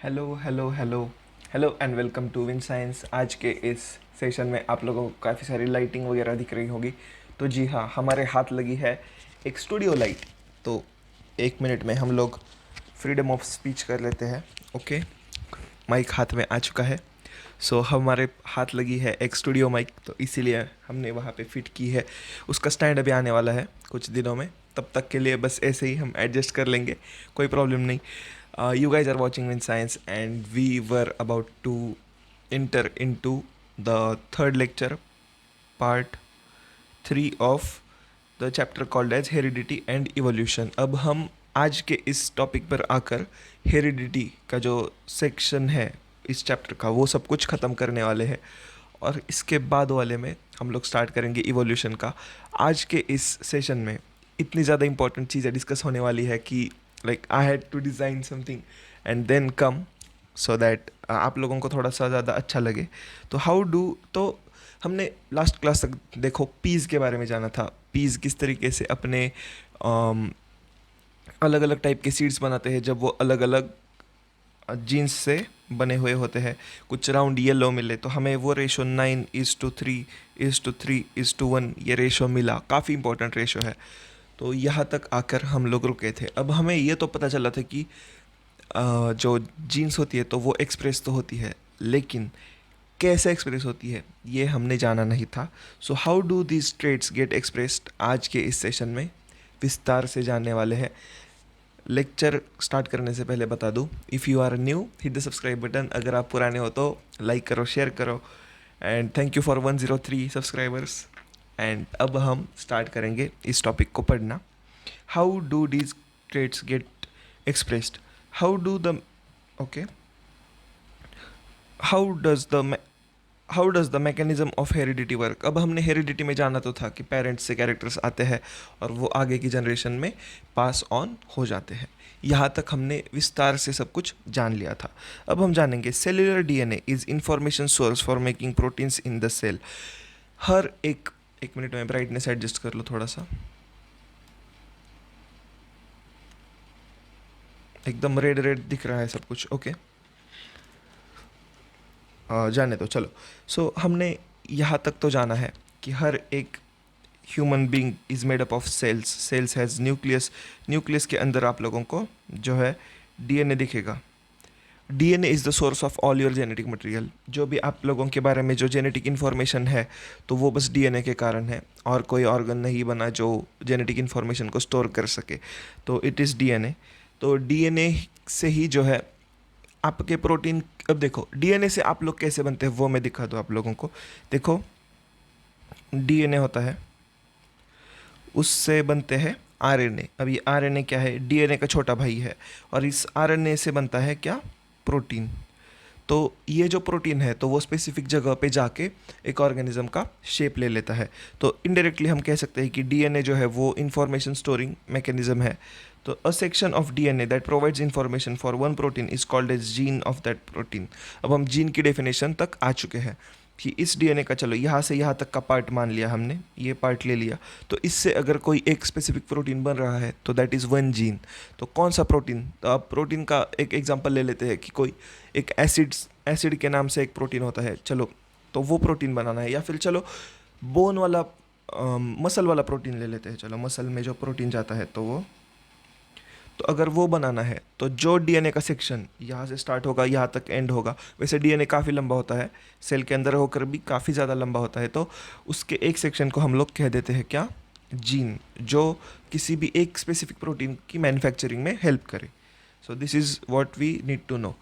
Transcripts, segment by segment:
Hello hello hello hello and welcome to Win Science. आज के इस सेशन में आप लोगों को काफ़ी सारी लाइटिंग वगैरह दिख रही होगी। तो जी हाँ, हमारे हाथ लगी है एक स्टूडियो लाइट। तो 1 मिनट में हम लोग फ्रीडम ऑफ स्पीच कर लेते हैं। ओके, माइक हाथ में आ चुका है। सो हमारे हाथ लगी है एक स्टूडियो माइक, तो इसीलिए हमने वहाँ पे फिट की है। उसका स्टैंड अभी आने वाला है कुछ दिनों में, तब तक के लिए बस ऐसे ही हम एडजस्ट कर लेंगे, कोई प्रॉब्लम नहीं। You guys are watching Win Science, and we were about to enter into the third lecture, part 3 of the chapter called as Heredity and Evolution. अब हम आज के इस टॉपिक पर आकर हेरिडिटी का जो सेक्शन है इस चैप्टर का, वो सब कुछ ख़त्म करने वाले हैं। और इसके बाद वाले में हम लोग स्टार्ट करेंगे इवोल्यूशन का। आज के इस सेशन में इतनी ज़्यादा इंपॉर्टेंट चीज़ें डिस्कस होने वाली है कि like I had to design something and then come, so that आप लोगों को थोड़ा सा ज़्यादा अच्छा लगे। तो हाउ डू, तो हमने लास्ट क्लास तक देखो पीज़ के बारे में जाना था। पीज़ किस तरीके से अपने अलग अलग टाइप के सीड्स बनाते हैं जब वो अलग अलग जीन्स से बने हुए होते हैं। कुछ राउंड येलो मिले तो हमें वो रेशो 9:3:3:1 ये रेशो मिला। काफ़ी इंपॉर्टेंट रेशो है। तो यहाँ तक आकर हम लोग रुके थे। अब हमें ये तो पता चला था कि जो जीन्स होती है तो वो एक्सप्रेस तो होती है, लेकिन कैसे एक्सप्रेस होती है ये हमने जाना नहीं था। So how do these traits get expressed, आज के इस सेशन में विस्तार से जानने वाले हैं। लेक्चर स्टार्ट करने से पहले बता दूं, if you are new hit the subscribe button. अगर आप पुराने हो तो लाइक करो, शेयर करो। And thank you for 103 subscribers. And अब हम स्टार्ट करेंगे इस टॉपिक को पढ़ना। How do these traits get expressed, how do the okay how does the how does the mechanism of heredity work. अब हमने हेरिडिटी में जाना तो था कि पेरेंट्स से कैरेक्टर्स आते हैं और वो आगे की जनरेशन में पास ऑन हो जाते हैं। यहाँ तक हमने विस्तार से सब कुछ जान लिया था। अब हम जानेंगे cellular DNA is information source for making proteins in the cell. हर एक मिनट में ब्राइटनेस एडजस्ट कर लो थोड़ा सा, एकदम रेड रेड दिख रहा है सब कुछ। ओके, जाने दो चलो। सो हमने यहाँ तक तो जाना है कि हर एक human being is made up of cells. Cells has nucleus. Nucleus के अंदर आप लोगों को जो है डीएनए दिखेगा। DNA is the source of all your genetic material. जो भी आप लोगों के बारे में जो जेनेटिक इन्फॉर्मेशन है तो वो बस डीएनए के कारण है, और कोई ऑर्गन नहीं बना जो जेनेटिक इन्फॉर्मेशन को स्टोर कर सके। तो इट इज़ डीएनए। तो डीएनए से ही जो है आपके प्रोटीन। अब देखो डीएनए से आप लोग कैसे बनते हैं वो मैं दिखा दूँ आप लोगों को। देखो डीएनए होता है, उससे बनते हैं आरएनए। अब ये आरएनए क्या है, डीएनए का छोटा भाई है, और इस आरएनए से बनता है क्या, प्रोटीन। तो ये जो प्रोटीन है तो वो स्पेसिफिक जगह पे जाके एक ऑर्गेनिज्म का शेप ले लेता है। तो इनडायरेक्टली हम कह सकते हैं कि डीएनए जो है वो इंफॉर्मेशन स्टोरिंग मैकेनिज्म है। तो a section of DNA that provides information for one protein is called as gene of that protein. अब हम जीन की डेफिनेशन तक आ चुके हैं कि इस डीएनए का, चलो यहाँ से यहाँ तक का पार्ट मान लिया हमने, ये पार्ट ले लिया। तो इससे अगर कोई एक स्पेसिफिक प्रोटीन बन रहा है तो दैट इज़ वन जीन। तो कौन सा प्रोटीन, तो आप प्रोटीन का एक एग्जांपल ले लेते हैं कि कोई एक एसिड के नाम से एक प्रोटीन होता है, चलो तो वो प्रोटीन बनाना है। या फिर चलो बोन वाला मसल वाला प्रोटीन ले लेते हैं, चलो मसल में जो प्रोटीन जाता है तो वो, तो अगर वो बनाना है तो जो डीएनए का सेक्शन यहाँ से स्टार्ट होगा यहाँ तक एंड होगा। वैसे डीएनए काफ़ी लंबा होता है, सेल के अंदर होकर भी काफ़ी ज़्यादा लंबा होता है। तो उसके एक सेक्शन को हम लोग कह देते हैं क्या, जीन, जो किसी भी एक स्पेसिफिक प्रोटीन की मैन्युफैक्चरिंग में हेल्प करे। So this is what we need to know.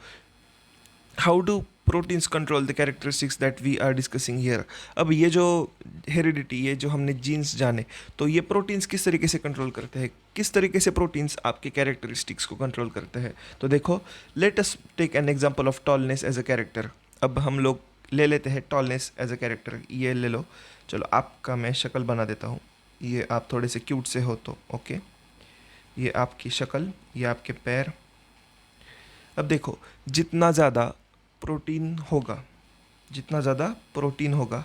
How do proteins control the characteristics that we are discussing here. अब ये जो हेरिडिटी, ये जो हमने जीन्स जाने, तो ये प्रोटीन्स किस तरीके से कंट्रोल करते हैं, किस तरीके से प्रोटीन्स आपके कैरेक्टरिस्टिक्स को कंट्रोल करते हैं। तो देखो, let us take an example of tallness as a character. अब हम लोग ले लेते हैं टॉलनेस एज अ कैरेक्टर। ये ले लो, चलो आपका मैं शक्ल बना देता हूँ। ये आप थोड़े से क्यूट से हो तो ओके, ये आपकी शक्ल, ये आपके पैर। अब देखो, जितना ज़्यादा प्रोटीन होगा, जितना ज़्यादा प्रोटीन होगा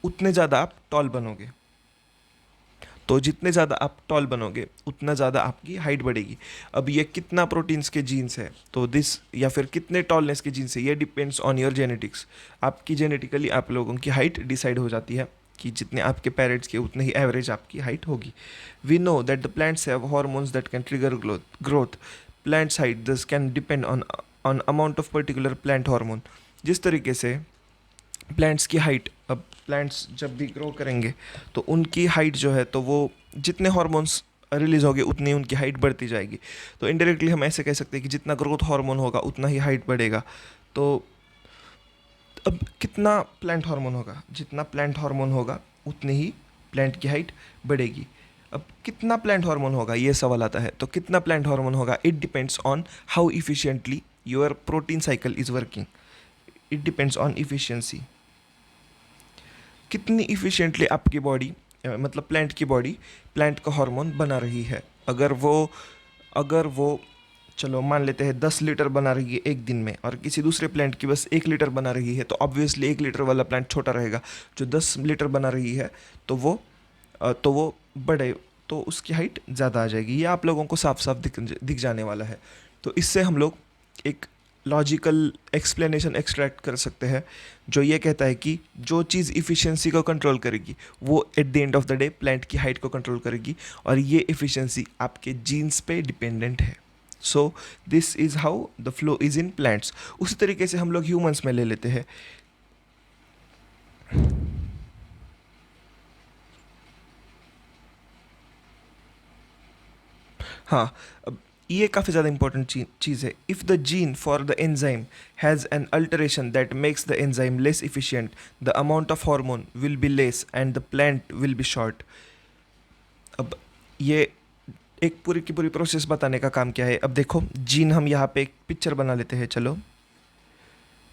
उतने ज़्यादा आप टॉल बनोगे। तो जितने ज़्यादा आप टॉल बनोगे उतना ज़्यादा आपकी हाइट बढ़ेगी। अब ये कितना प्रोटीन्स के जीन्स है तो दिस, या फिर कितने टॉलनेस के जीन्स है, ये डिपेंड्स ऑन योर जेनेटिक्स। आपकी जेनेटिकली आप लोगों की हाइट डिसाइड हो जाती है कि जितने आपके पेरेंट्स के उतने ही एवरेज आपकी हाइट होगी। We know that the plants have hormones that can trigger growth. Plants height this can depend on amount of particular plant hormone. जिस तरीके से प्लांट्स की हाइट, अब प्लांट्स जब भी ग्रो करेंगे तो उनकी हाइट जो है तो वो जितने हार्मोन्स रिलीज होंगे उतनी उनकी हाइट बढ़ती जाएगी। तो इनडायरेक्टली हम ऐसे कह सकते हैं कि जितना ग्रोथ हार्मोन होगा उतना ही हाइट बढ़ेगा। तो अब कितना प्लांट हार्मोन होगा, जितना प्लांट हार्मोन होगा उतनी ही प्लांट की हाइट बढ़ेगी। अब कितना प्लांट हार्मोन होगा ये सवाल आता है। तो कितना प्लांट हार्मोन होगा, it depends on how efficiently your protein cycle is working. It depends on efficiency, कितनी इफिशिएंटली आपकी बॉडी, मतलब प्लांट की बॉडी प्लांट का हार्मोन बना रही है। अगर वो चलो मान लेते हैं 10 लीटर बना रही है एक दिन में, और किसी दूसरे प्लांट की बस 1 लीटर बना रही है, तो ऑब्वियसली 1 लीटर वाला प्लांट छोटा रहेगा। जो 10 लीटर बना रही है तो वो बड़े, तो उसकी हाइट ज़्यादा आ जाएगी। ये आप लोगों को साफ साफ दिख जाने वाला है। तो इससे हम लोग एक लॉजिकल एक्सप्लेनेशन एक्सट्रैक्ट कर सकते हैं जो ये कहता है कि जो चीज़ इफ़िशियंसी को कंट्रोल करेगी वो eight the end of the day plant की हाइट को कंट्रोल करेगी, और ये इफ़िशियंसी आपके जीन्स पे डिपेंडेंट है। सो this is how the flow is in plants. उसी तरीके से हम लोग ह्यूमंस में ले लेते हैं। हाँ, अब ये काफ़ी ज़्यादा इंपॉर्टेंट चीज़ है। If the gene for the enzyme has an alteration that makes the enzyme less efficient, the amount of hormone will be less and the plant will be short. अब ये एक पूरी की पूरी प्रोसेस बताने का काम क्या है। अब देखो जीन, हम यहाँ पे एक पिक्चर बना लेते हैं चलो,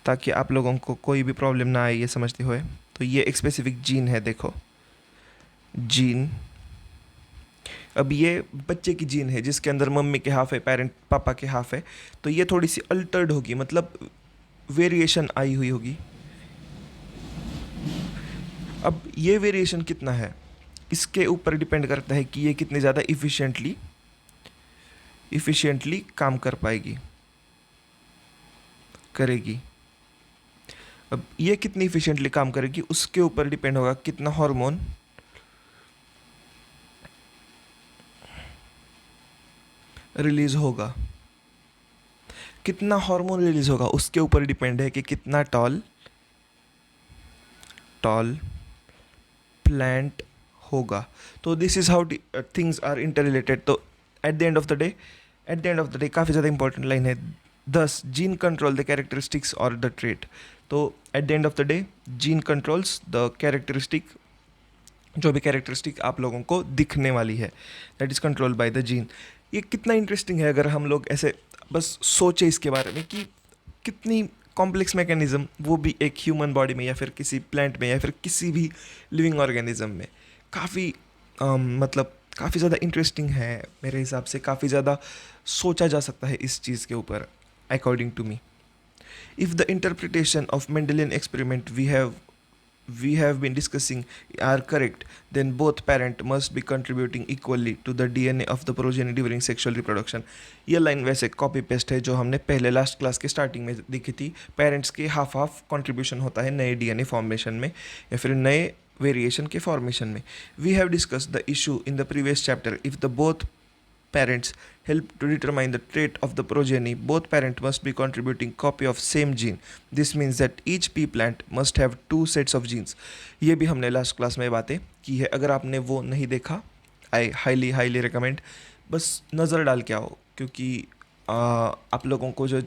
ताकि आप लोगों को कोई भी प्रॉब्लम ना आए ये समझते हुए। तो ये एक स्पेसिफिक जीन है, देखो जीन। अब ये बच्चे की जीन है जिसके अंदर मम्मी के हाफ है, पेरेंट पापा के हाफ है। तो ये थोड़ी सी अल्टर्ड होगी, मतलब वेरिएशन आई हुई होगी। अब ये वेरिएशन कितना है इसके ऊपर डिपेंड करता है कि ये कितनी ज़्यादा इफ़िशिएंटली काम कर पाएगी, करेगी। अब ये कितनी इफ़िशिएंटली काम करेगी उसके ऊपर डिपेंड होगा कितना हार्मोन रिलीज़ होगा। कितना हार्मोन रिलीज़ होगा उसके ऊपर डिपेंड है कि कितना टॉल टॉल प्लांट होगा। तो this is how things are interrelated. तो at the end of the day, काफ़ी ज़्यादा इंपॉर्टेंट लाइन है, this gene control the characteristics और द ट्रेट। तो at the end of the day gene controls the characteristic, जो भी characteristic आप लोगों को दिखने वाली है, that is control by the gene. ये कितना इंटरेस्टिंग है अगर हम लोग ऐसे बस सोचे इसके बारे में कि कितनी कॉम्प्लेक्स मैकेनिज़्म, वो भी एक ह्यूमन बॉडी में या फिर किसी प्लांट में या फिर किसी भी लिविंग ऑर्गेनिज्म में। काफ़ी मतलब काफ़ी ज़्यादा इंटरेस्टिंग है मेरे हिसाब से, काफ़ी ज़्यादा सोचा जा सकता है इस चीज़ के ऊपर according to me. If the interpretation of Mendelian experiment we have been discussing are correct, then both parent must be contributing equally to the DNA of the progeny during sexual reproduction। ये line वैसे copy paste है जो हमने पहले last class के starting में देखी थी। पेरेंट्स के हाफ हाफ कंट्रीब्यूशन होता है नए डीएनए फॉर्मेशन में या फिर नए वेरिएशन के फॉर्मेशन में। We have discuss the issue in the previous chapter. If the both parents help to determine the trait of the progeny, both parents must be contributing copy of same gene। This means that each pea plant must have two sets of genes। ये भी हमने last class में बातें की है। अगर आपने वो नहीं देखा, आई हाईली रिकमेंड, बस नज़र डाल के आओ, क्योंकि आप लोगों को जो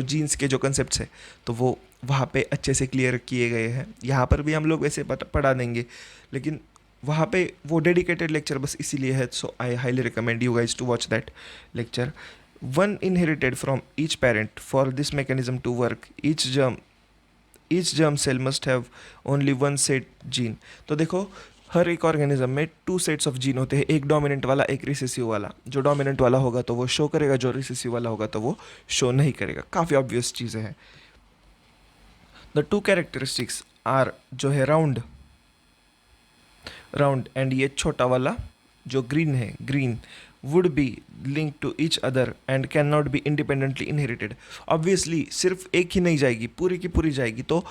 जीन्स के जो कंसेप्ट है तो वो वहाँ पे अच्छे से क्लियर किए गए हैं। यहाँ पर भी हम लोग वैसे पढ़ा देंगे, लेकिन वहाँ पे वो डेडिकेटेड लेक्चर बस इसीलिए है। So I highly recommend you guys to watch that lecture. One inherited from each parent for this mechanism to work, each germ cell must have only one set gene. तो देखो हर एक organism में two sets of gene होते हैं, एक dominant वाला एक recessive वाला। जो डोमिनेंट वाला होगा तो वो शो करेगा, जो रिसेसिव वाला होगा तो वो शो नहीं करेगा। काफ़ी ऑब्वियस चीज़ें हैं। द टू कैरेक्टरिस्टिक्स आर जो है राउंड एंड ये छोटा वाला जो ग्रीन है, green would be link to each other and can not be independently inherited. Obviously सिर्फ एक ही नहीं जाएगी, पूरी की पूरी जाएगी, तो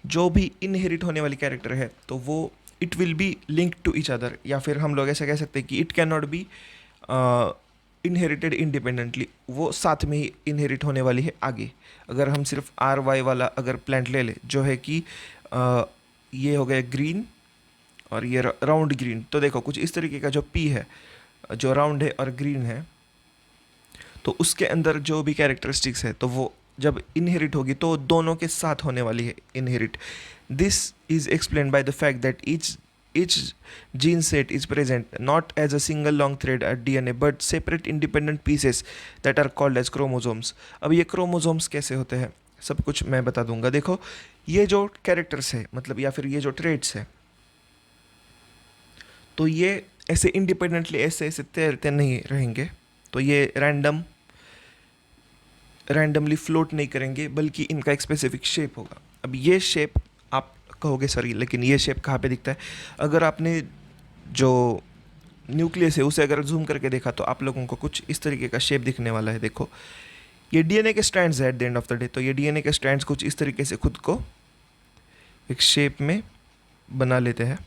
जो भी इनहेरिट होने वाली कैरेक्टर है तो वो it will be link to each other, या फिर हम लोग ऐसा कह सकते हैं कि it can not be inherited independently, वो साथ में ही इनहेरिट होने वाली है आगे। अगर हम सिर्फ आर वाई वाला अगर प्लांट ले ले जो है कि ये हो गया ग्रीन और ये राउंड ग्रीन, तो देखो कुछ इस तरीके का जो पी है जो राउंड है और ग्रीन है, तो उसके अंदर जो भी कैरेक्टरिस्टिक्स है तो वो जब इनहेरिट होगी तो दोनों के साथ होने वाली है inherit. This is explain by the fact that each gene set is present not as a single long thread at DNA but separate independent pieces that are called as chromosomes। अब ये chromosomes कैसे होते हैं सब कुछ मैं बता दूंगा। देखो ये जो कैरेक्टर्स है मतलब या फिर ये जो ट्रेड्स है तो ये ऐसे इंडिपेंडेंटली ऐसे ऐसे तैरते नहीं रहेंगे, तो ये रैंडमली फ्लोट नहीं करेंगे बल्कि इनका एक स्पेसिफिक शेप होगा। अब ये शेप आप कहोगे सर लेकिन ये शेप कहाँ पे दिखता है? अगर आपने जो न्यूक्लियस है उसे अगर जूम करके देखा तो आप लोगों को कुछ इस तरीके का शेप दिखने वाला है। देखो ये डीएनए के स्ट्रैंड्स है eight the end of the day, तो ये डीएनए के स्ट्रैंड्स कुछ इस तरीके से खुद को एक शेप में बना लेते हैं।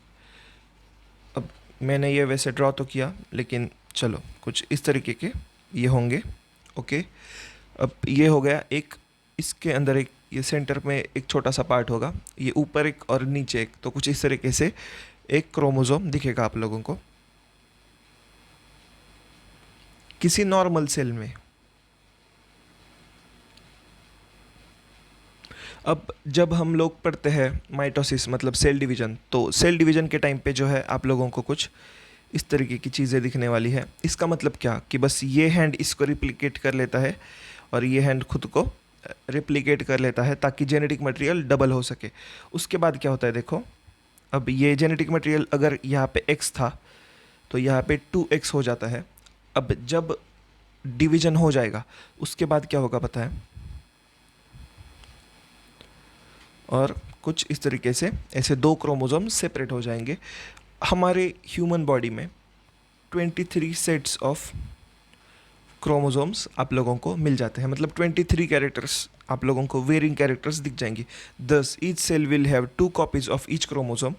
अब मैंने ये वैसे ड्रॉ तो किया लेकिन चलो कुछ इस तरीके के ये होंगे। ओके, अब ये हो गया एक, इसके अंदर एक ये सेंटर में एक छोटा सा पार्ट होगा, ये ऊपर एक और नीचे एक, तो कुछ इस तरीके से एक क्रोमोसोम दिखेगा आप लोगों को किसी नॉर्मल सेल में। अब जब हम लोग पढ़ते हैं माइटोसिस मतलब सेल डिवीजन, तो सेल डिवीजन के टाइम पे जो है आप लोगों को कुछ इस तरीके की चीज़ें दिखने वाली है। इसका मतलब क्या कि बस ये हैंड इसको रिप्लिकेट कर लेता है और ये हैंड खुद को रिप्लिकेट कर लेता है ताकि जेनेटिक मटेरियल डबल हो सके। उसके बाद क्या होता है देखो, अब ये जेनेटिक मटेरियल अगर यहाँ पे x था तो यहाँ पे 2x हो जाता है। अब जब डिवीजन हो जाएगा उसके बाद क्या होगा पता है, और कुछ इस तरीके से ऐसे दो क्रोमोसोम सेपरेट हो जाएंगे। हमारे ह्यूमन बॉडी में 23 सेट्स ऑफ क्रोमोसोम्स आप लोगों को मिल जाते हैं, मतलब 23 कैरेक्टर्स आप लोगों को वेरिंग कैरेक्टर्स दिख जाएंगी। Thus each cell will have 2 copies of each chromosome.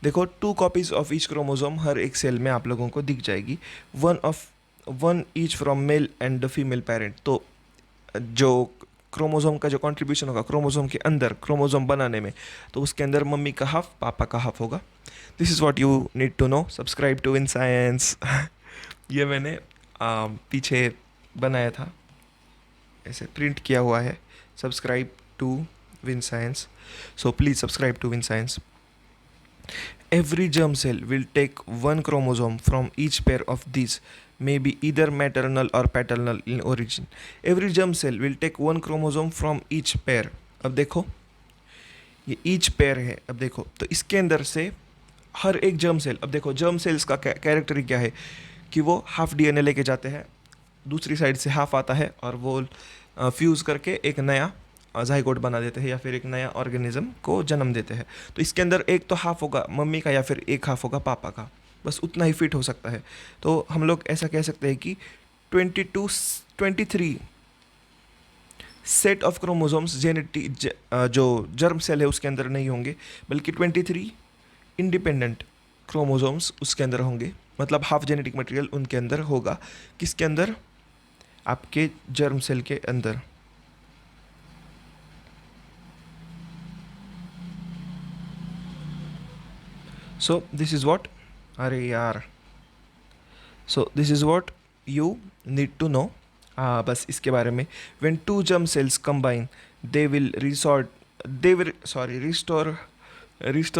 देखो 2 कॉपीज ऑफ ईच क्रोमोसोम हर एक सेल में आप लोगों को दिख जाएगी, one each from male and the female parent. तो जो क्रोमोसोम का जो कंट्रीब्यूशन होगा क्रोमोसोम के अंदर क्रोमोसोम बनाने में, तो उसके अंदर मम्मी का हाफ पापा का हाफ होगा। This is what you need to know. Subscribe to Win Science. ये मैंने पीछे बनाया था, ऐसे प्रिंट किया हुआ है, subscribe to Win Science. So please subscribe to Win Science. Every germ cell will take one chromosome from each pair of these, may be either maternal or paternal in origin. Every germ cell will take one chromosome from each pair. अब देखो ये each pair है, अब देखो तो इसके अंदर से हर एक जर्म सेल, अब देखो जर्म सेल्स का कैरेक्टर क्या है कि वो हाफ डीएनए लेके जाते हैं, दूसरी साइड से हाफ आता है और वो फ्यूज़ करके एक नया जाइगोट बना देते हैं या फिर एक नया ऑर्गेनिज्म को जन्म देते हैं। तो इसके अंदर एक तो हाफ होगा मम्मी का या फिर एक हाफ होगा पापा का, बस उतना ही फिट हो सकता है। तो हम लोग ऐसा कह सकते हैं कि 23 सेट ऑफ क्रोमोसोम्स जो जर्म सेल है उसके अंदर नहीं होंगे, बल्कि 23 इंडिपेंडेंट क्रोमोसोम्स उसके अंदर होंगे, मतलब हाफ जेनेटिक मटेरियल उनके अंदर होगा। किसके अंदर? आपके जर्म सेल के अंदर। So this is what, अरे यार, so this is what you need to know। बस इसके बारे में, when two germ cells combine they will restore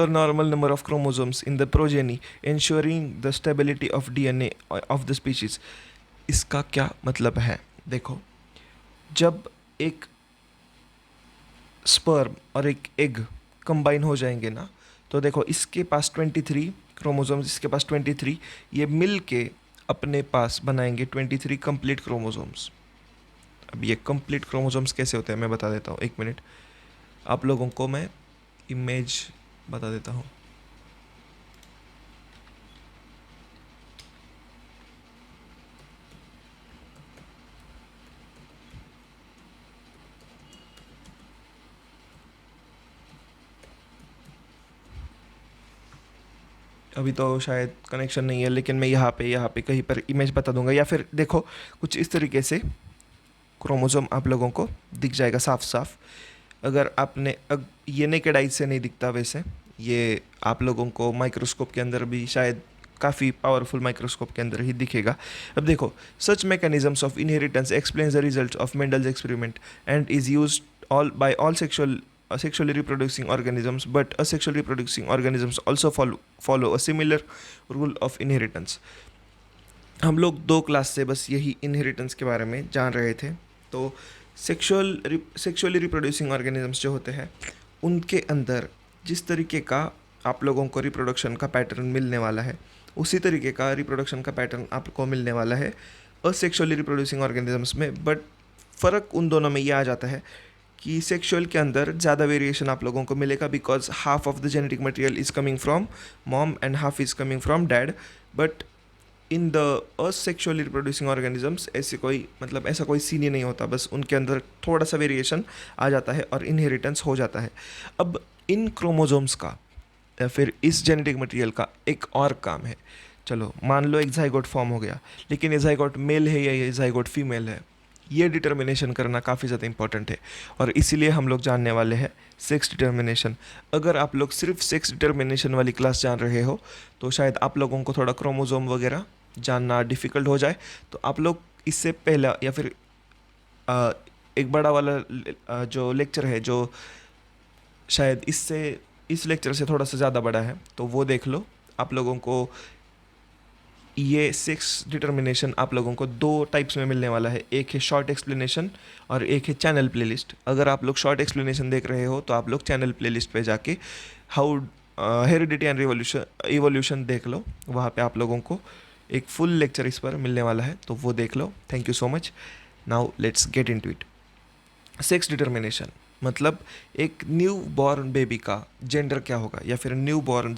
normal number of chromosomes in the progeny ensuring the stability of DNA of the species। इसका क्या मतलब है? देखो जब एक स्पर्म और एक एग कंबाइन हो जाएंगे ना, तो देखो इसके पास 23 क्रोमोसोम्स, इसके पास 23, ये मिल के अपने पास बनाएंगे 23 कंप्लीट क्रोमोसोम्स। अब ये कंप्लीट क्रोमोसोम्स कैसे होते हैं मैं बता देता हूँ, एक मिनट आप लोगों को मैं इमेज बता देता हूँ। अभी तो शायद कनेक्शन नहीं है, लेकिन मैं यहाँ पे कहीं पर इमेज बता दूंगा, या फिर देखो कुछ इस तरीके से क्रोमोसोम आप लोगों को दिख जाएगा साफ साफ। अगर आपने ये नेकेड आई से नहीं दिखता वैसे, ये आप लोगों को माइक्रोस्कोप के अंदर भी शायद काफ़ी पावरफुल माइक्रोस्कोप के अंदर ही दिखेगा। अब देखो, such mechanisms of inheritance explains the result of Mendel's experiment and is use all by all sexually reproducing organisms, but asexually reproducing organisms also follow a similar rule of inheritance. हम लोग 2 class से बस यही inheritance के बारे में जान रहे थे। तो सेक्सुअली रिप्रोड्यूसिंग ऑर्गेनिजम्स जो होते हैं उनके अंदर जिस तरीके का आप लोगों को रिप्रोडक्शन का पैटर्न मिलने वाला है, उसी तरीके का रिप्रोडक्शन का पैटर्न आपको मिलने वाला है असेक्सुअली रिप्रोड्यूसिंग ऑर्गेनिजम्स में। बट फ़र्क उन दोनों में ये आ जाता है कि सेक्सुअल के अंदर ज़्यादा वेरिएशन आप लोगों को मिलेगा, because half of the genetic material is coming from mom and half is coming from dad. But in the asexually reproducing organisms ऐसे कोई मतलब ऐसा कोई सीन ही नहीं होता, बस उनके अंदर थोड़ा सा वेरिएशन आ जाता है और इनहेरिटेंस हो जाता है। अब इन क्रोमोजोम्स का या फिर इस जेनेटिक मटेरियल का एक और काम है। चलो मान लो एक जाइगोट फॉर्म हो गया, लेकिन ये जाइगोट मेल है या ये जाइगोट फीमेल है, ये डिटर्मिनेशन करना काफ़ी ज़्यादा इंपॉर्टेंट है। और इसीलिए हम लोग जानने वाले हैं सेक्स डिटर्मिनेशन। अगर आप लोग सिर्फ सेक्स डिटर्मिनेशन वाली क्लास जान रहे हो तो शायद आप लोगों को थोड़ा क्रोमोजोम वगैरह जानना डिफ़िकल्ट हो जाए। तो आप लोग इससे पहला या फिर एक बड़ा वाला जो लेक्चर है, जो शायद इस लेक्चर से थोड़ा सा ज़्यादा बड़ा है, तो वो देख लो। आप लोगों को ये सेक्स डिटर्मिनेशन आप लोगों को 2 टाइप्स में मिलने वाला है, एक है शॉर्ट एक्सप्लेनेशन और एक है चैनल प्लेलिस्ट। अगर आप लोग शॉर्ट एक्सप्लेनेशन देख रहे हो तो आप लोग चैनल प्लेलिस्ट पे जाके हाउ हेरिडिटी एंड इवोल्यूशन देख लो, वहाँ पे आप लोगों को एक फुल लेक्चर इस पर मिलने वाला है, तो वो देख लो। Thank you so much. Now let's get into it. Sex determination मतलब एक न्यू बॉर्न बेबी का जेंडर क्या होगा, या फिर न्यू बॉर्न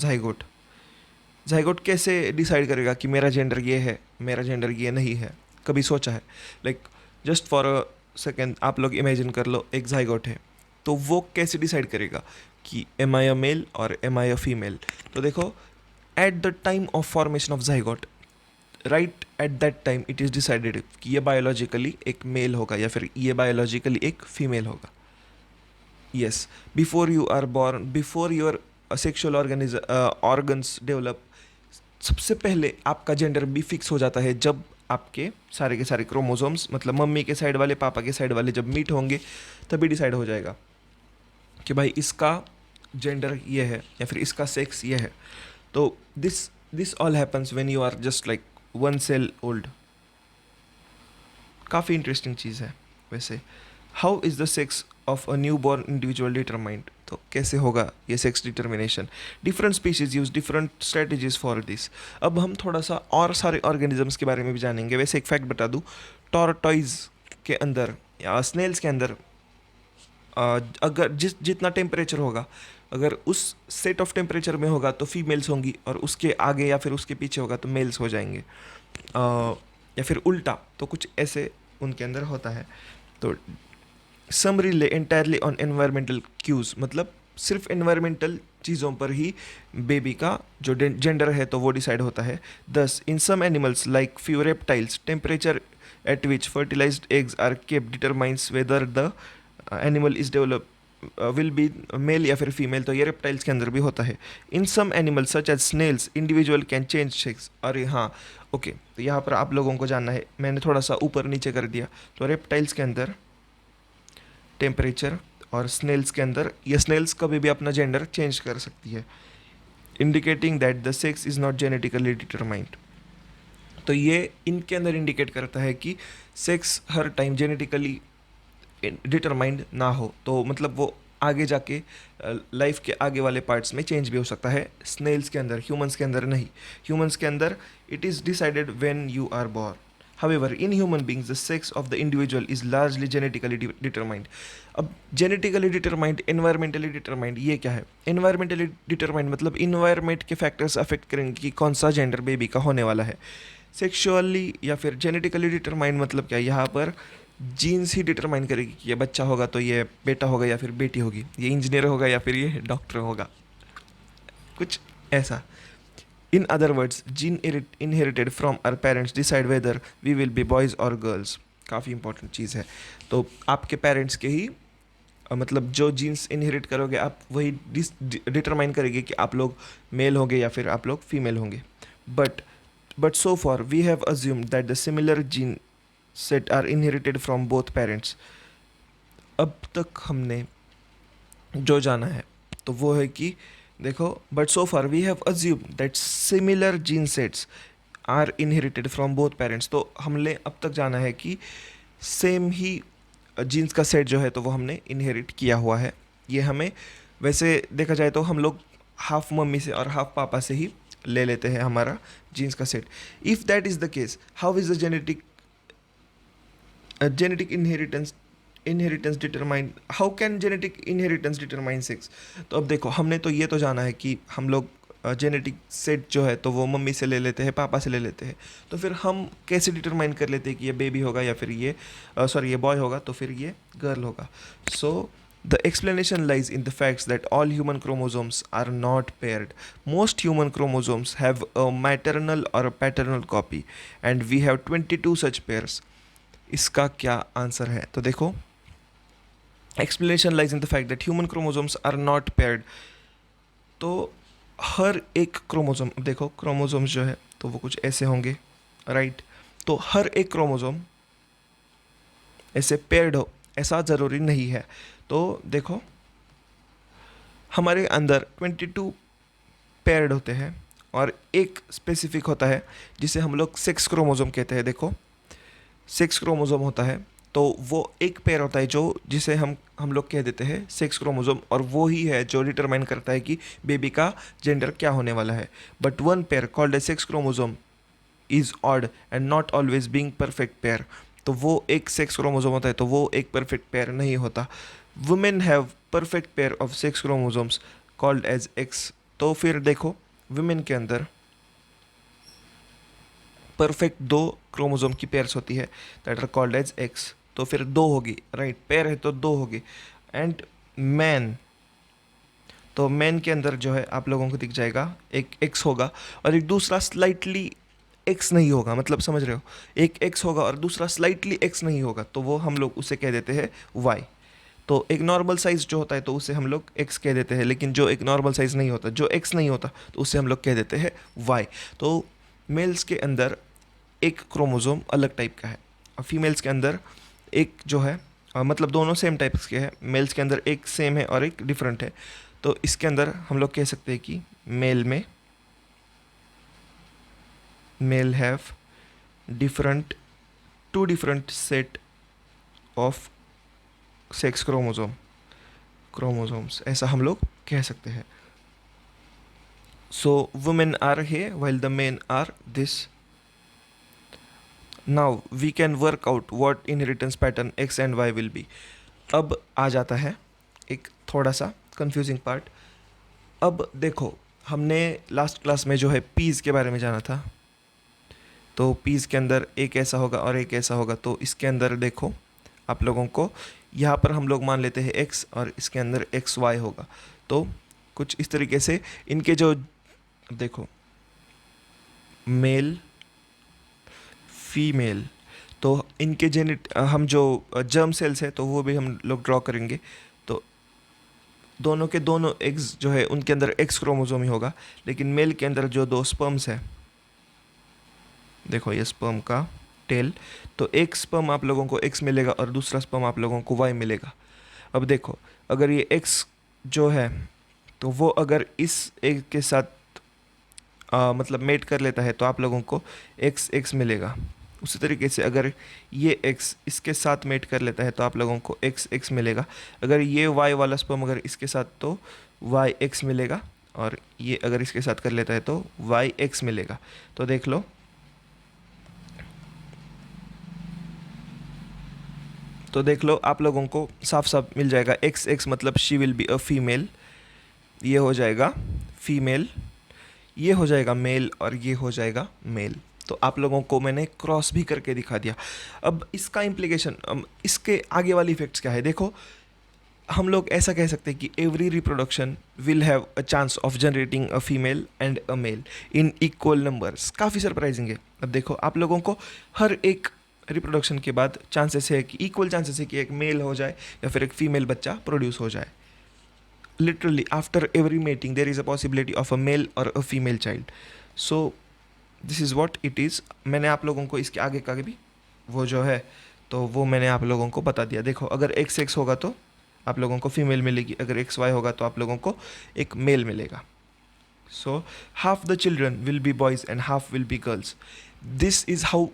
जाइगोट कैसे डिसाइड करेगा कि मेरा जेंडर ये है, मेरा जेंडर ये नहीं है। कभी सोचा है? Like just for a second आप लोग इमेजिन कर लो, एक जाइगोट है, तो वो कैसे डिसाइड करेगा कि एम आई अ मेल और एम आई अ फीमेल? तो देखो, at the time of formation of zygote, right at that time it is decided कि ये बायोलॉजिकली एक मेल होगा या फिर ये बायोलॉजिकली एक फीमेल होगा। Yes, before you are born, before your sexual organs develop, सबसे पहले आपका जेंडर भी फिक्स हो जाता है जब आपके सारे के सारे क्रोमोसोम्स, मतलब मम्मी के साइड वाले पापा के साइड वाले जब मीट होंगे, तभी डिसाइड हो जाएगा कि भाई इसका जेंडर ये है या फिर इसका सेक्स ये है। तो this all happens when you are just like 1 cell old. काफ़ी इंटरेस्टिंग चीज़ है वैसे। How is the sex of a new born individual determined? तो कैसे होगा ये sex determination? Different species use different strategies for this. अब हम थोड़ा सा और सारे ऑर्गेनिजम्स के बारे में भी जानेंगे। वैसे एक फैक्ट बता दूँ, टॉर्टॉइज के अंदर या स्नेल्स के अंदर अगर जितना टेम्परेचर होगा, अगर उस सेट ऑफ टेम्परेचर में होगा तो फीमेल्स होंगी, और उसके आगे या फिर उसके पीछे होगा तो मेल्स हो जाएंगे, या फिर उल्टा, तो कुछ ऐसे उनके अंदर होता है। तो some rely entirely on environmental cues, मतलब सिर्फ एनवायरमेंटल चीज़ों पर ही बेबी का जो जेंडर है तो वो डिसाइड होता है। This in some animals like few reptiles, temperature at which fertilised eggs are kept determines whether the animal is develop will be male या फिर फीमेल। तो ये रेप्टाइल्स के अंदर भी होता है। In some animals such as snails individual can change sex. अरे हाँ, ओके, तो यहाँ पर आप लोगों को जानना है, मैंने थोड़ा सा ऊपर नीचे कर दिया। तो रेप्टाइल्स के अंदर टेम्परेचर और स्नेल्स के अंदर, ये स्नेल्स कभी भी अपना जेंडर चेंज कर सकती है, indicating that the sex is not genetically determined. तो ये इनके अंदर इंडिकेट करता है कि सेक्स हर टाइम जेनेटिकली डिटरमाइंड ना हो, तो मतलब वो आगे जाके लाइफ के आगे वाले पार्ट्स में चेंज भी हो सकता है। स्नेल्स के अंदर, ह्यूमंस के अंदर नहीं। ह्यूमंस के अंदर it is decided when you are born. However, in human beings, the sex of the individual is largely genetically determined. अब genetically determined, environmentally determined, ये क्या है? Environmentally determined मतलब environment के factors affect करेंगे कि कौन सा gender baby का होने वाला है। Sexually या फिर genetically determined मतलब क्या? यहाँ पर जीन्स ही डिटरमाइन करेगी कि ये बच्चा होगा तो ये बेटा होगा या फिर बेटी होगी, ये इंजीनियर होगा या फिर ये डॉक्टर होगा, कुछ ऐसा। In other words gene inherited from our parents decide whether we will be boys और गर्ल्स। काफ़ी इंपॉर्टेंट चीज़ है। तो आपके पेरेंट्स के ही मतलब जो जीन्स इनहेरिट करोगे आप वही डिटरमाइन करेंगे कि आप लोग मेल होंगे या फिर आप लोग फीमेल होंगे। But so for we have assumed that the similar gene set are inherited from both parents. अब तक हमने जो जाना है तो वो है कि देखो, but so far we have assume that similar gene sets are inherited from both parents. तो हमने अब तक जाना है कि सेम ही जीन्स का सेट जो है तो वो हमने इनहेरिट किया हुआ है। ये हमें वैसे देखा जाए तो हम लोग हाफ मम्मी से और हाफ पापा से ही ले लेते हैं हमारा जीन्स का set. If that is the case, how is the genetic inheritance determine, how can genetic inheritance determine sex? तो अब देखो, हमने तो ये तो जाना है कि हम लोग जेनेटिक सेट जो है तो वो मम्मी से ले लेते हैं, पापा से ले लेते हैं। तो फिर हम कैसे डिटरमाइन कर लेते हैं कि ये बेबी होगा या फिर ये ये बॉय होगा तो फिर ये गर्ल होगा। सो the explanation lies in the facts that all human chromosomes are not paired. Most human chromosomes have a maternal or a paternal copy and we have 22 such pairs. इसका क्या आंसर है? तो देखो, explanation lies in the fact that human chromosomes are not paired. तो हर एक chromosome, देखो chromosomes जो है तो वो कुछ ऐसे होंगे, राइट? तो हर एक क्रोमोसोम ऐसे पेयर्ड हो ऐसा ज़रूरी नहीं है। तो देखो, हमारे अंदर 22 पेयर्ड होते हैं और एक स्पेसिफिक होता है जिसे हम लोग सेक्स क्रोमोसोम कहते हैं। देखो, सेक्स क्रोमोसोम होता है तो वो एक पेयर होता है जो जिसे हम लोग कह देते हैं सेक्स क्रोमोसोम, और वो ही है जो डिटरमाइन करता है कि बेबी का जेंडर क्या होने वाला है। But one pair called a sex chromosome is odd and not always being perfect pair. तो वो एक सेक्स क्रोमोसोम होता है तो वो एक परफेक्ट पेयर नहीं होता। Women have perfect pair of sex chromosomes called as X. तो फिर देखो, वुमेन के अंदर परफेक्ट 2 क्रोमोसोम की पेयर्स होती है that are called as X. तो फिर 2 होगी, राइट? पेयर है तो 2 होगी। एंड मैन, तो मैन के अंदर जो है आप लोगों को दिख जाएगा एक एक्स होगा और एक दूसरा स्लाइटली एक्स नहीं होगा। मतलब समझ रहे हो, एक एक्स होगा और दूसरा स्लाइटली एक्स नहीं होगा तो वो हम लोग उसे कह देते हैं वाई। तो एक नॉर्मल साइज़ जो होता है तो उसे हम लोग एक्स कह देते हैं, लेकिन जो एक नॉर्मल साइज़ नहीं होता, जो एक्स नहीं होता, तो उसे हम लोग कह देते हैं वाई। तो मेल्स के अंदर एक क्रोमोसोम अलग टाइप का है और फीमेल्स के अंदर एक जो है मतलब दोनों सेम टाइप्स के हैं। मेल्स के अंदर एक सेम है और एक डिफरेंट है। तो इसके अंदर हम लोग कह सकते हैं कि male have two different set of sex chromosomes, ऐसा हम लोग कह सकते हैं। So women are here while the men are this. Now we can work out what inheritance pattern X and Y will be. अब आ जाता है एक थोड़ा सा कंफ्यूजिंग पार्ट। अब देखो, हमने लास्ट क्लास में जो है पीज़ के बारे में जाना था। तो पीज़ के अंदर एक ऐसा होगा और एक ऐसा होगा। तो इसके अंदर देखो, आप लोगों को यहाँ पर हम लोग मान लेते हैं X और इसके अंदर XY होगा। तो कुछ इस तरीके से इनके जो देखो, मेल फीमेल, तो इनके हम जो जर्म सेल्स है तो वो भी हम लोग ड्रॉ करेंगे। तो दोनों के दोनों एग्स जो है उनके अंदर एक्स क्रोमोसोम ही होगा, लेकिन मेल के अंदर जो 2 स्पर्म्स है, देखो ये स्पर्म का टेल, तो एक स्पर्म आप लोगों को एक्स मिलेगा और दूसरा स्पर्म आप लोगों को वाई मिलेगा। अब देखो, अगर ये एक्स जो है तो वो अगर इस एग के साथ मतलब मेट कर लेता है तो आप लोगों को एक्स एक्स मिलेगा। उसी तरीके से अगर ये एक्स इसके साथ मेट कर लेता है तो आप लोगों को एक्स एक्स मिलेगा। अगर ये वाई वाला स्पर्म अगर इसके साथ तो वाई एक्स मिलेगा, और ये अगर इसके साथ कर लेता है तो वाई एक्स मिलेगा। तो देख लो, आप लोगों को साफ साफ मिल जाएगा एक्स एक्स मतलब she will be a female, ये हो जाएगा फीमेल, ये हो जाएगा मेल और ये हो जाएगा मेल। तो आप लोगों को मैंने क्रॉस भी करके दिखा दिया। अब इसका इम्प्लीकेशन, इसके आगे वाली इफेक्ट्स क्या है देखो। हम लोग ऐसा कह सकते हैं कि every reproduction will have a chance of generating a female and a male in equal numbers. काफ़ी सरप्राइजिंग है। अब देखो आप लोगों को हर एक रिप्रोडक्शन के बाद चांसेस है कि इक्वल चांसेस है कि एक मेल हो जाए या फिर एक फीमेल बच्चा प्रोड्यूस हो जाए। Literally after every mating there is a possibility of a male और a female child. So this is what it is. मैंने आप लोगों को इसके आगे का भी वो जो है तो वो मैंने आप लोगों को बता दिया। देखो अगर एक्स एक्स होगा तो आप लोगों को फीमेल मिलेगी, अगर एक्स वाई होगा तो आप लोगों को एक मेल मिलेगा। So half the children will be boys and half will be girls. This is how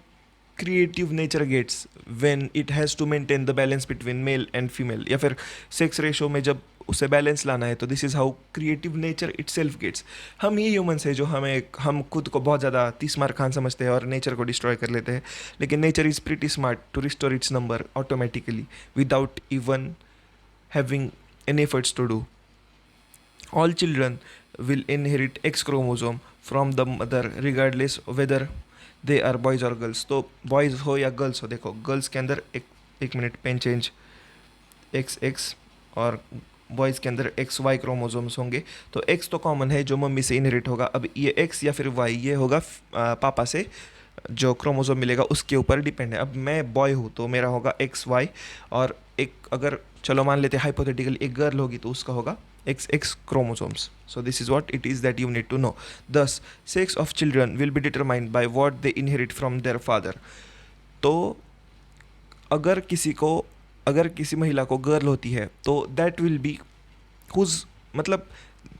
creative nature gets when it has to maintain the balance between male and female, या फिर sex ratio में जब उसे balance लाना है तो this is how creative nature itself gets. हम ही ह्यूमंस है जो हम खुद को बहुत ज़्यादा 30 मार खान समझते हैं और नेचर को डिस्ट्रॉय कर लेते हैं, लेकिन nature is pretty smart to restore its number automatically without even having any efforts to do. All children will inherit X chromosome from the mother regardless whether they are boys or girls. तो boys हो या girls हो, देखो girls के अंदर एक minute pen change X X और boys के अंदर एक्स वाई क्रोमोजोम्स होंगे। तो एक्स तो कॉमन है जो मम्मी से इनहेरिट होगा। अब ये एक्स या फिर वाई ये होगा पापा से जो क्रोमोजोम मिलेगा उसके ऊपर डिपेंड है। अब मैं बॉय हूँ तो मेरा होगा एक्स वाई, और एक अगर चलो मान लेते हैं हाइपोथेटिकली एक गर्ल होगी तो उसका होगा X X chromosomes. So this is what it is that you need to know. Thus sex of children will be determined by what they inherit from their father. तो अगर किसी महिला को गर्ल होती है तो दैट विल बी हुज मतलब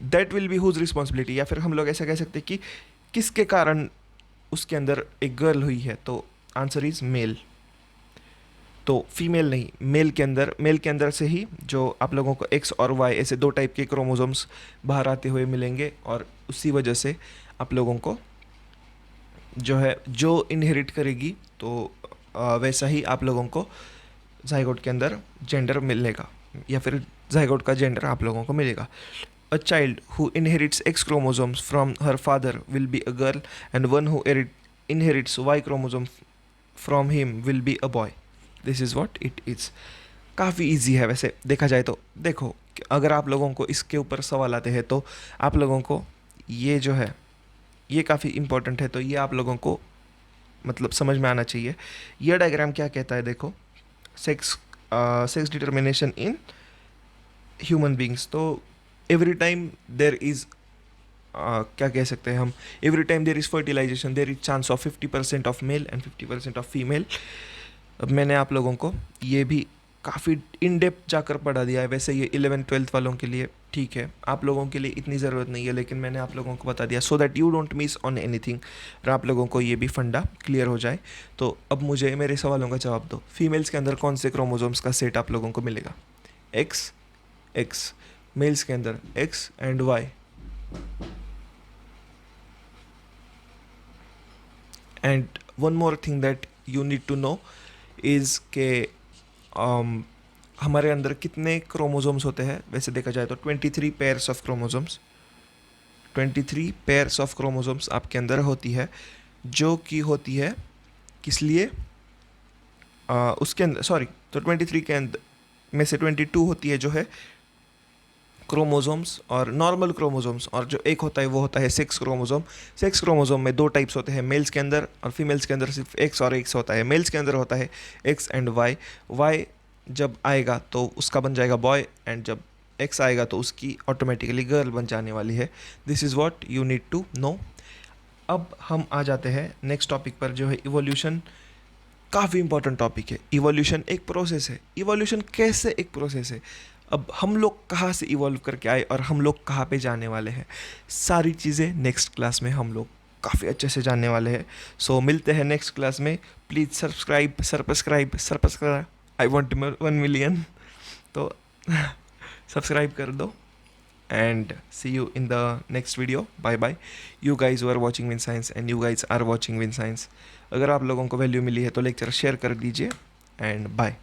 that will be whose responsibility, या फिर हम लोग ऐसा कह सकते हैं कि किसके कारण उसके अंदर एक गर्ल हुई है। तो आंसर इज़ मेल। तो फीमेल नहीं, मेल के अंदर से ही जो आप लोगों को एक्स और वाई ऐसे दो टाइप के क्रोमोसोम्स बाहर आते हुए मिलेंगे, और उसी वजह से आप लोगों को जो है जो इनहेरिट करेगी तो वैसा ही आप लोगों को जाइगोट के अंदर जेंडर मिलेगा, या फिर जाइगोट का जेंडर आप लोगों को मिलेगा। A child who inherits X chromosomes from her father will be a girl, and one who inherits Y chromosome from him will be a boy. This is what it is. काफ़ी easy है वैसे देखा जाए तो। देखो अगर आप लोगों को इसके ऊपर सवाल आते हैं तो आप लोगों को ये जो है ये काफ़ी इंपॉर्टेंट है, तो ये आप लोगों को मतलब समझ में आना चाहिए। ये डायग्राम क्या कहता है, देखो sex determination in human beings. तो एवरी टाइम देर इज़ क्या कह सकते हैं हम, every time there is fertilisation there is chance of 50% of male and 50% of female. अब मैंने आप लोगों को ये भी काफ़ी इन डेप्थ जाकर पढ़ा दिया है। वैसे ये 11th-12th वालों के लिए ठीक है, आप लोगों के लिए इतनी ज़रूरत नहीं है, लेकिन मैंने आप लोगों को बता दिया so that you don't miss on anything, और आप लोगों को ये भी फंडा क्लियर हो जाए। तो अब मुझे मेरे सवालों का जवाब दो। फीमेल्स के अंदर कौन से क्रोमोसोम्स का सेट आप लोगों को मिलेगा? X x. मेल्स के अंदर X and Y. And one more thing that you need to know is के हमारे अंदर कितने क्रोमोसोम्स होते हैं। वैसे देखा जाए तो 23 pairs of chromosomes, 23 pairs of chromosomes आपके अंदर होती है, जो कि होती है किस लिए उसके अंदर सॉरी तो 23 के अंदर में से 22 होती है जो है क्रोमोसोम्स और नॉर्मल क्रोमोसोम्स, और जो एक होता है वो होता है सेक्स क्रोमोसोम। सेक्स क्रोमोसोम में दो टाइप्स होते हैं, मेल्स के अंदर और फीमेल्स के अंदर सिर्फ एक्स और एक्स होता है। मेल्स के अंदर होता है एक्स एंड वाई। वाई जब आएगा तो उसका बन जाएगा बॉय, एंड जब एक्स आएगा तो उसकी ऑटोमेटिकली गर्ल बन जाने वाली है। This is what you need to know. अब हम आ जाते हैं नेक्स्ट टॉपिक पर जो है इवोल्यूशन। काफ़ी इंपॉर्टेंट टॉपिक है। इवोल्यूशन एक प्रोसेस है। इवोल्यूशन कैसे एक प्रोसेस है? अब हम लोग कहाँ से इवॉल्व करके आए और हम लोग कहाँ पे जाने वाले हैं, सारी चीज़ें नेक्स्ट क्लास में हम लोग काफ़ी अच्छे से जानने वाले हैं। सो मिलते हैं नेक्स्ट क्लास में। Please subscribe I want 1 million, तो सब्सक्राइब कर दो and see you in the next video. Bye bye. You guys are watching Win Science and you guys are watching Win Science. अगर आप लोगों को वैल्यू मिली है तो लेक्चर शेयर कर दीजिए एंड बाय।